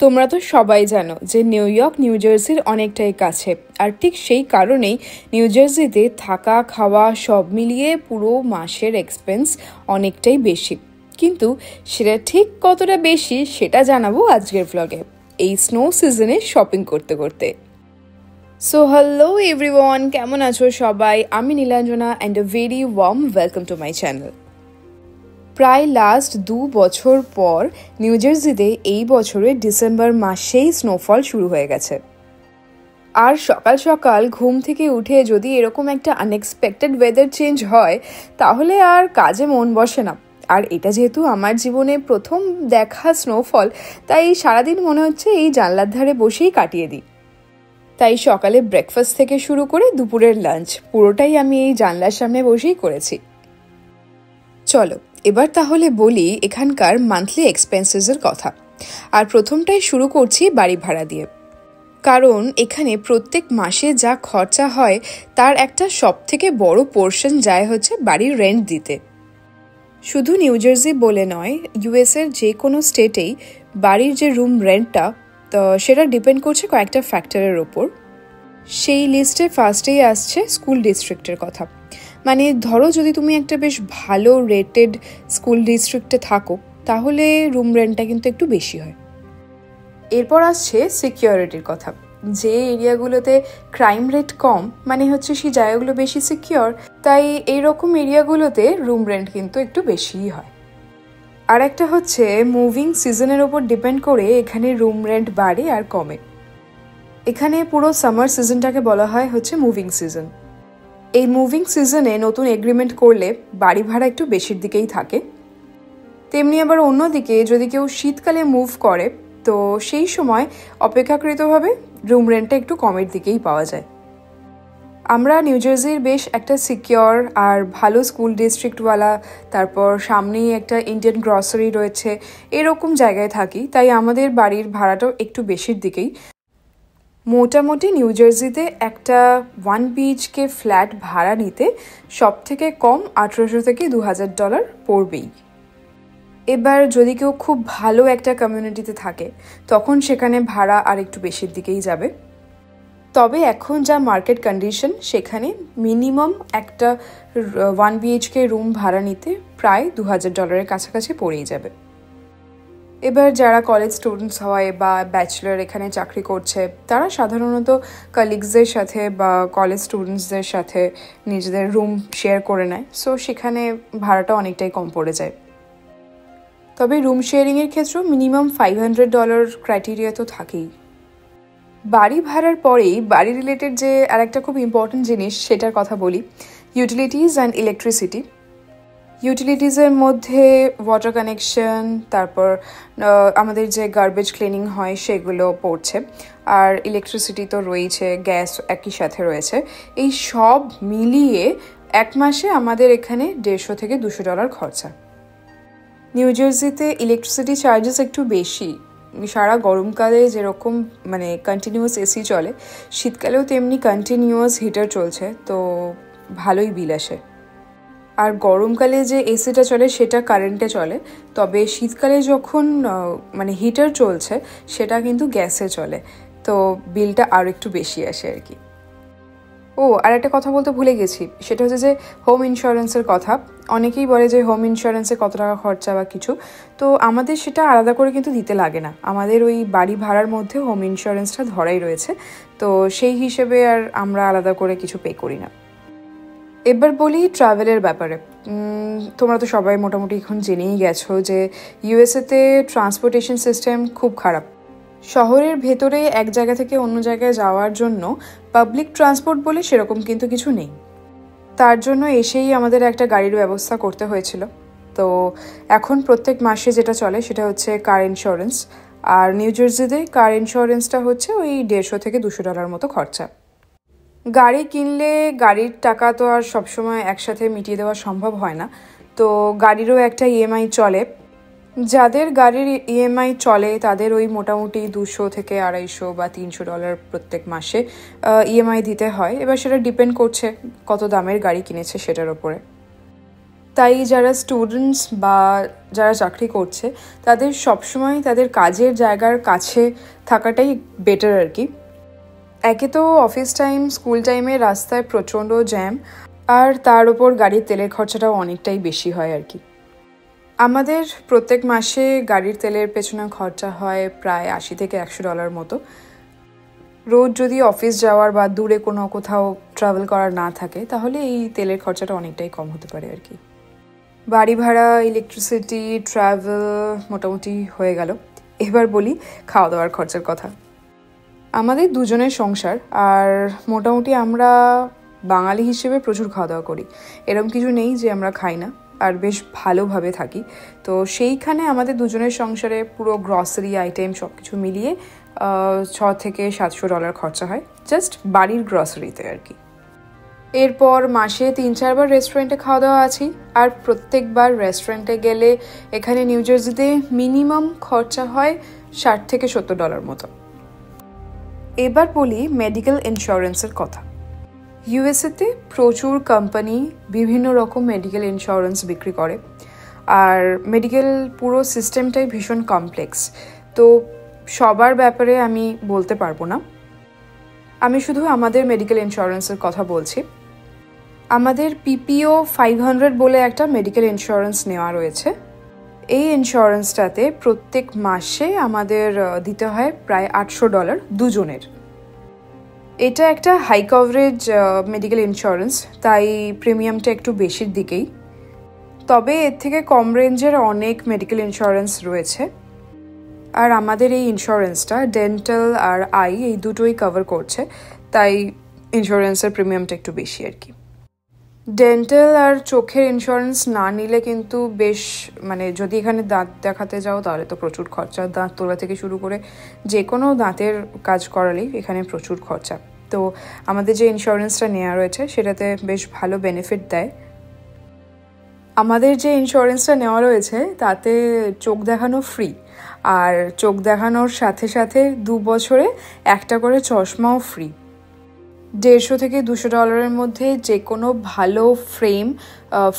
তোমরা তো সবাই জানো যে নিউ ইয়র্ক নিউ জার্সির অনেকটাই কাছে, আর ঠিক সেই কারণেই নিউ জার্সিতে থাকা খাওয়া সব মিলিয়ে পুরো মাসের এক্সপেন্স অনেকটাই বেশি। কিন্তু সেটা ঠিক কতটা বেশি সেটা জানাবো আজকের ভ্লগে, এই স্নো সিজনে শপিং করতে করতে। সো হ্যালো এভরিওয়ান, কেমন আছো সবাই? আমি Nilanjana and a very warm welcome to my channel. প্রায় লাস্ট 2 বছর পর নিউ জার্সিতে এই বছরের ডিসেম্বর মাসেই স্নোফল শুরু হয়ে গেছে। আর সকাল সকাল ঘুম থেকে উঠে যদি এরকম একটা আনএক্সপেক্টেড ওয়েদার চেঞ্জ হয় তাহলে আর কাজে মন বসে না। আর এটা যেহেতু আমার জীবনে প্রথম দেখা স্নোফল, তাই সারাদিন মনে হচ্ছে এই জানলার ধারে বসেই কাটিয়ে দিই। তাই সকালে ব্রেকফাস্ট থেকে শুরু করে দুপুরের লাঞ্চ পুরোটাই আমি এই জানলার সামনে বসেই করেছি। চলো এবার তাহলে বলি এখানকার মান্থলি এক্সপেন্সেসের কথা। আর প্রথমটাই শুরু করছি বাড়ি ভাড়া দিয়ে, কারণ এখানে প্রত্যেক মাসে যা খরচা হয় তার একটা সবথেকে বড় পোর্শন যায় হচ্ছে বাড়ির রেন্ট দিতে। শুধু নিউ জার্সি বলে নয়, ইউএসের যে কোনো স্টেটেই বাড়ির যে রুম রেন্টটা সেটা ডিপেন্ড করছে কয়েকটা ফ্যাক্টরের ওপর। সেই লিস্টে ফার্স্টেই আসছে স্কুল ডিস্ট্রিক্টের কথা। মানে ধরো যদি তুমি একটা বেশ ভালো রেটেড স্কুল ডিস্ট্রিক্টে থাকো তাহলে রুম রেন্টটা কিন্তু একটু বেশি হয়। এরপর আসছে সিকিউরিটির কথা। যে এরিয়াগুলোতে ক্রাইম রেট কম, মানে হচ্ছে সেই জায়গাগুলো বেশি সিকিউর, তাই এইরকম এরিয়াগুলোতে রুম রেন্ট কিন্তু একটু বেশিই হয়। আর একটা হচ্ছে মুভিং সিজনের ওপর ডিপেন্ড করে এখানে রুম রেন্ট বাড়ে আর কমে। এখানে পুরো সামার সিজনটাকে বলা হয় হচ্ছে মুভিং সিজন। এই মুভিং সিজনে নতুন এগ্রিমেন্ট করলে বাড়ি ভাড়া একটু বেশির দিকেই থাকে। তেমনি আবার অন্যদিকে যদি কেউ শীতকালে মুভ করে তো সেই সময় অপেক্ষাকৃতভাবে রুম রেন্টটা একটু কমের দিকেই পাওয়া যায়। আমরা নিউ জার্সির বেশ একটা সিকিউর আর ভালো স্কুল ডিস্ট্রিক্টওয়ালা, তারপর সামনেই একটা ইন্ডিয়ান গ্রসারি রয়েছে, এরকম জায়গায় থাকি, তাই আমাদের বাড়ির ভাড়াটাও একটু বেশির দিকেই। মোটামুটি নিউ জার্সিতে একটা 1 BHK ফ্ল্যাট ভাড়া নিতে সব থেকে কম $1800 থেকে $2000 পড়বেই। এবার যদি কেউ খুব ভালো একটা কমিউনিটিতে থাকে তখন সেখানে ভাড়া আর একটু বেশির দিকেই যাবে। তবে এখন যা মার্কেট কন্ডিশন, সেখানে মিনিমাম একটা 1 BHK রুম ভাড়া নিতে প্রায় $2000 কাছাকাছি পড়েই যাবে। এবার যারা কলেজ স্টুডেন্টস হয় বা ব্যাচেলর এখানে চাকরি করছে তারা সাধারণত কলিগসদের সাথে বা কলেজ স্টুডেন্টসদের সাথে নিজেদের রুম শেয়ার করে নেয়, সো সেখানে ভাড়াটা অনেকটাই কম পড়ে যায়। তবে রুম শেয়ারিংয়ের ক্ষেত্রেও মিনিমাম $500 ক্রাইটেরিয়া তো থাকেই। বাড়ি ভাড়ার পরেই বাড়ি রিলেটেড যে আর একটা খুব ইম্পর্টেন্ট জিনিস সেটার কথা বলি, ইউটিলিটিস অ্যান্ড ইলেকট্রিসিটি। ইউটিলিটিসের মধ্যে ওয়াটার কানেকশন, তারপর আমাদের যে গার্বেজ ক্লিনিং হয় সেগুলো পড়ছে, আর ইলেকট্রিসিটি তো রয়েছে, গ্যাস একই সাথে রয়েছে। এই সব মিলিয়ে এক মাসে আমাদের এখানে $150 থেকে $200 খরচা। নিউ জার্সিতে ইলেকট্রিসিটি চার্জেস একটু বেশি। সারা গরমকালে যেরকম মানে কন্টিনিউয়াস এসি চলে, শীতকালেও তেমনি কন্টিনিউয়াস হিটার চলছে, তো ভালোই বিল আসে। আর গরমকালে যে এসিটা চলে সেটা কারেন্টে চলে, তবে শীতকালে যখন মানে হিটার চলছে সেটা কিন্তু গ্যাসে চলে, তো বিলটা আরও একটু বেশি আসে আর কি। ও আর একটা কথা বলতে ভুলে গেছি, সেটা হচ্ছে যে হোম ইন্স্যুরেন্সের কথা। অনেকেই বলে যে হোম ইন্স্যুরেন্সে কত টাকা খরচা বা কিছু, তো আমাদের সেটা আলাদা করে কিন্তু দিতে লাগে না। আমাদের ওই বাড়ি ভাড়ার মধ্যে হোম ইন্স্যুরেন্সটা ধরাই রয়েছে, তো সেই হিসেবে আর আমরা আলাদা করে কিছু পে করি না। এবার বলি ট্রাভেলের ব্যাপারে। তোমরা তো সবাই মোটামুটি এখন জেনেই গেছো যে ইউএসএতে ট্রান্সপোর্টেশন সিস্টেম খুব খারাপ। শহরের ভেতরে এক জায়গা থেকে অন্য জায়গায় যাওয়ার জন্য পাবলিক ট্রান্সপোর্ট বলে সেরকম কিন্তু কিছু নেই। তার জন্য এসেই আমাদের একটা গাড়ির ব্যবস্থা করতে হয়েছিল। তো এখন প্রত্যেক মাসে যেটা চলে সেটা হচ্ছে কার ইন্স্যুরেন্স। আর নিউ জার্সিতে কার ইন্স্যুরেন্সটা হচ্ছে ওই $150 থেকে $200 মতো খরচা। গাড়ি কিনলে গাড়ির টাকা তো আর সবসময় একসাথে মিটিয়ে দেওয়া সম্ভব হয় না, তো গাড়িরও একটা ইএমআই চলে। যাদের গাড়ির ইএমআই চলে তাদের ওই মোটামুটি $200 থেকে $250 বা $300 প্রত্যেক মাসে ইএমআই দিতে হয়। এবার সেটা ডিপেন্ড করছে কত দামের গাড়ি কিনেছে সেটার ওপরে। তাই যারা স্টুডেন্টস বা যারা চাকরি করছে তাদের সবসময় তাদের কাজের জায়গার কাছে থাকাটাই বেটার আর কি। একে তো অফিস টাইম, স্কুল টাইমে রাস্তায় প্রচণ্ড জ্যাম, আর তার উপর গাড়ির তেলের খরচাটাও অনেকটাই বেশি হয় আর কি। আমাদের প্রত্যেক মাসে গাড়ির তেলের পেছনে খরচা হয় প্রায় $80 থেকে $100 মতো। রোজ যদি অফিস যাওয়ার বা দূরে কোথাও ট্রাভেল করার না থাকে তাহলে এই তেলের খরচাটা অনেকটাই কম হতে পারে আর কি। বাড়ি ভাড়া, ইলেকট্রিসিটি, ট্রাভেল মোটামুটি হয়ে গেল। এবার বলি খাওয়া দাওয়ার খরচার কথা। আমাদের দুজনের সংসার, আর মোটামুটি আমরা বাঙালি হিসেবে প্রচুর খাওয়া দাওয়া করি। এরকম কিছু নেই যে আমরা খাই না, আর বেশ ভালোভাবে থাকি। তো সেইখানে আমাদের দুজনের সংসারে পুরো গ্রসারি আইটেম সব কিছু মিলিয়ে $600 থেকে $700 খরচা হয়, জাস্ট বাড়ির গ্রসারিতে আর কি। এরপর মাসে 3-4 বার রেস্টুরেন্টে খাওয়া দাওয়া আছি, আর প্রত্যেকবার রেস্টুরেন্টে গেলে এখানে নিউ জার্সিতে মিনিমাম খরচা হয় $60 থেকে $70 মতো। এবার বলি মেডিকেল ইন্স্যুরেন্সের কথা। ইউএসএতে প্রচুর কোম্পানি বিভিন্ন রকম মেডিকেল ইন্স্যুরেন্স বিক্রি করে, আর মেডিকেল পুরো সিস্টেমটাই ভীষণ কমপ্লেক্স। তো সবার ব্যাপারে আমি বলতে পারবো না, আমি শুধু আমাদের মেডিকেল ইন্স্যুরেন্সের কথা বলছি। আমাদের পিপিও 500 বলে একটা মেডিকেল ইন্স্যুরেন্স নেওয়া রয়েছে। এই ইন্স্যুরেন্সটাতে প্রত্যেক মাসে আমাদের দিতে হয় প্রায় $800 দুজনের। এটা একটা হাই কভারেজ মেডিকেল ইন্স্যুরেন্স, তাই প্রিমিয়ামটা একটু বেশির দিকেই। তবে এর থেকে কম রেঞ্জের অনেক মেডিকেল ইন্স্যুরেন্স রয়েছে, আর আমাদের এই ইন্স্যুরেন্সটা ডেন্টাল আর আই এই দুটোই কভার করছে, তাই ইন্স্যুরেন্সের প্রিমিয়ামটা একটু বেশি আর কি। ডেন্টাল আর চোখের ইন্স্যুরেন্স না নিলে কিন্তু বেশ, মানে যদি এখানে দাঁত দেখাতে যাও তাহলে তো প্রচুর খরচা। দাঁত তোলা থেকে শুরু করে যে কোনো দাঁতের কাজ করালেই এখানে প্রচুর খরচা। তো আমাদের যে ইন্স্যুরেন্সটা নেওয়া রয়েছে সেটাতে বেশ ভালো বেনিফিট দেয়। আমাদের যে ইন্স্যুরেন্সটা নেওয়া রয়েছে তাতে চোখ দেখানো ফ্রি, আর চোখ দেখানোর সাথে সাথে 2 বছরে একটা করে চশমাও ফ্রি। $150 থেকে $200 মধ্যে যে কোনো ভালো ফ্রেম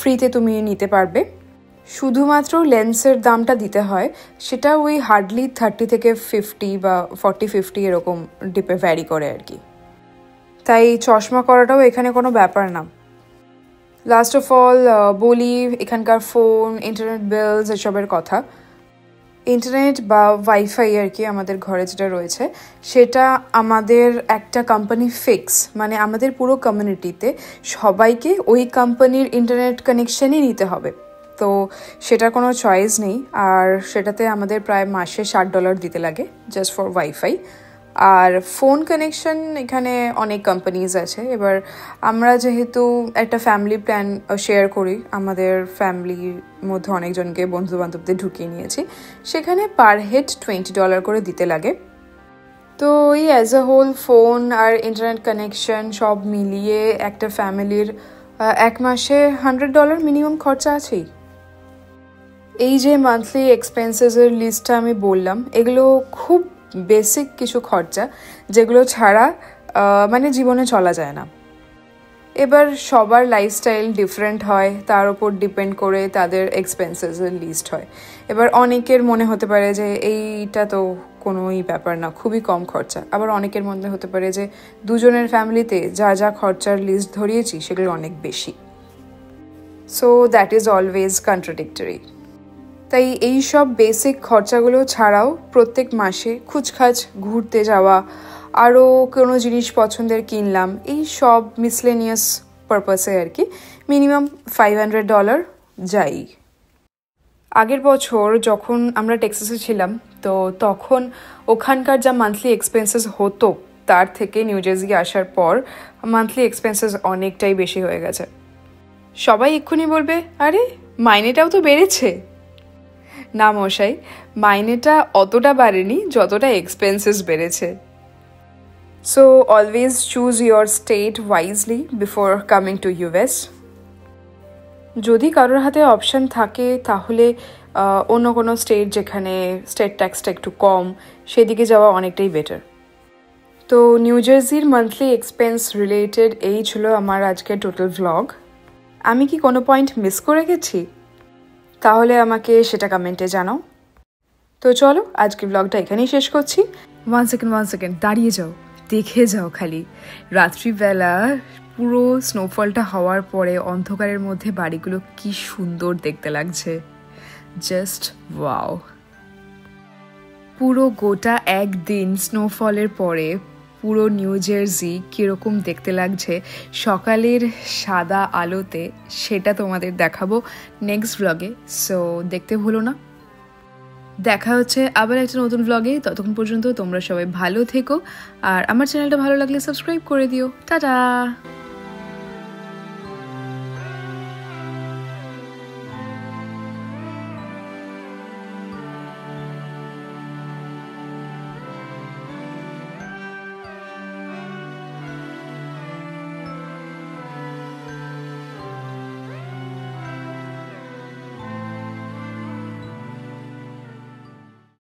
ফ্রিতে তুমি নিতে পারবে। শুধুমাত্র লেন্সের দামটা দিতে হয়, সেটা ওই হার্ডলি 30 থেকে 50 বা 40-50 এরকম ডিপে ভ্যারি করে আর কি। তাই চশমা করাটাও এখানে কোনো ব্যাপার না। লাস্ট অফ অল বলি এখানকার ফোন, ইন্টারনেট বিলস এসবের কথা। ইন্টারনেট বা ওয়াইফাই আর কি আমাদের ঘরে যেটা রয়েছে সেটা আমাদের একটা কোম্পানি ফিক্স, মানে আমাদের পুরো কমিউনিটিতে সবাইকে ওই কোম্পানির ইন্টারনেট কানেকশনই নিতে হবে। তো সেটা কোনো চয়েস নেই, আর সেটাতে আমাদের প্রায় মাসে $60 দিতে লাগে জাস্ট ফর ওয়াইফাই। আর ফোন কানেকশন এখানে অনেক কোম্পানিজ আছে। এবার আমরা যেহেতু একটা ফ্যামিলি প্ল্যান শেয়ার করি, আমাদের ফ্যামিলির মধ্যে অনেকজনকে বন্ধু বান্ধবদের ঢুকিয়ে নিয়েছি, সেখানে পার হেড $20 করে দিতে লাগে। তো এই অ্যাজ আ হোল ফোন আর ইন্টারনেট কানেকশন সব মিলিয়ে একটা ফ্যামিলির এক মাসে $100 মিনিমাম খরচা আছেই। এই যে মান্থলি এক্সপেন্সেসের লিস্টটা আমি বললাম, এগুলো খুব বেসিক কিছু খরচা যেগুলো ছাড়া মানে জীবনে চলা যায় না। এবার সবার লাইফস্টাইল ডিফারেন্ট হয়, তার উপর ডিপেন্ড করে তাদের এক্সপেন্সেসের লিস্ট হয়। এবার অনেকের মনে হতে পারে যে এইটা তো কোনোই ব্যাপার না, খুবই কম খরচা। আবার অনেকের মনে হতে পারে যে দুজনের ফ্যামিলিতে যা যা খরচার লিস্ট ধরিয়েছি সেগুলো অনেক বেশি। So that is always contradictory. তাই এই সব বেসিক খরচাগুলো ছাড়াও প্রত্যেক মাসে খুচখাচ ঘুরতে যাওয়া, আরও কোনো জিনিস পছন্দের কিনলাম, এই সব মিসলেনিয়াস পারপাসে আর কি মিনিমাম $500 যাই। আগের বছর যখন আমরা টেক্সাসে ছিলাম, তো তখন ওখানকার যা মান্থলি এক্সপেন্সেস হতো তার থেকে নিউ জার্সি আসার পর মান্থলি এক্সপেন্সেস অনেকটাই বেশি হয়ে গেছে। সবাই এক্ষুনি বলবে, আরে মাইনেটাও তো বেড়েছে। না মশাই, মাইনেটা অতটা বাড়েনি যতটা এক্সপেন্সেস বেড়েছে। So always choose your state wisely before coming to US. যদি কারোর হাতে অপশান থাকে তাহলে অন্য কোনো স্টেট যেখানে স্টেট ট্যাক্সটা একটু কম, সেদিকে যাওয়া অনেকটাই বেটার। তো নিউ জার্সির মান্থলি এক্সপেন্স রিলেটেড এই ছিল আমার আজকের টোটাল ভ্লগ। আমি কি কোনো পয়েন্ট মিস করে গেছি? তাহলে আমাকে সেটা কমেন্টে জানাও। তো চলো আজকের ব্লগটা এখানেই শেষ করছি। ওয়ান সেকেন্ড দাঁড়িয়ে যাও, দেখে যাও খালি রাত্রিবেলা পুরো স্নোফলটা হওয়ার পরে অন্ধকারের মধ্যে বাড়িগুলো কি সুন্দর দেখতে লাগছে। Just wow. পুরো গোটা একদিন স্নোফলের পরে পুরো নিউ জার্সি কীরকম দেখতে লাগছে সকালের সাদা আলোতে, সেটা তোমাদের দেখাবো নেক্সট ব্লগে। সো দেখতে ভুলো না। দেখা হচ্ছে আবার একটা নতুন ব্লগে। ততক্ষণ পর্যন্ত তোমরা সবাই ভালো থেকো, আর আমার চ্যানেলটা ভালো লাগলে সাবস্ক্রাইব করে দিও। টাটা।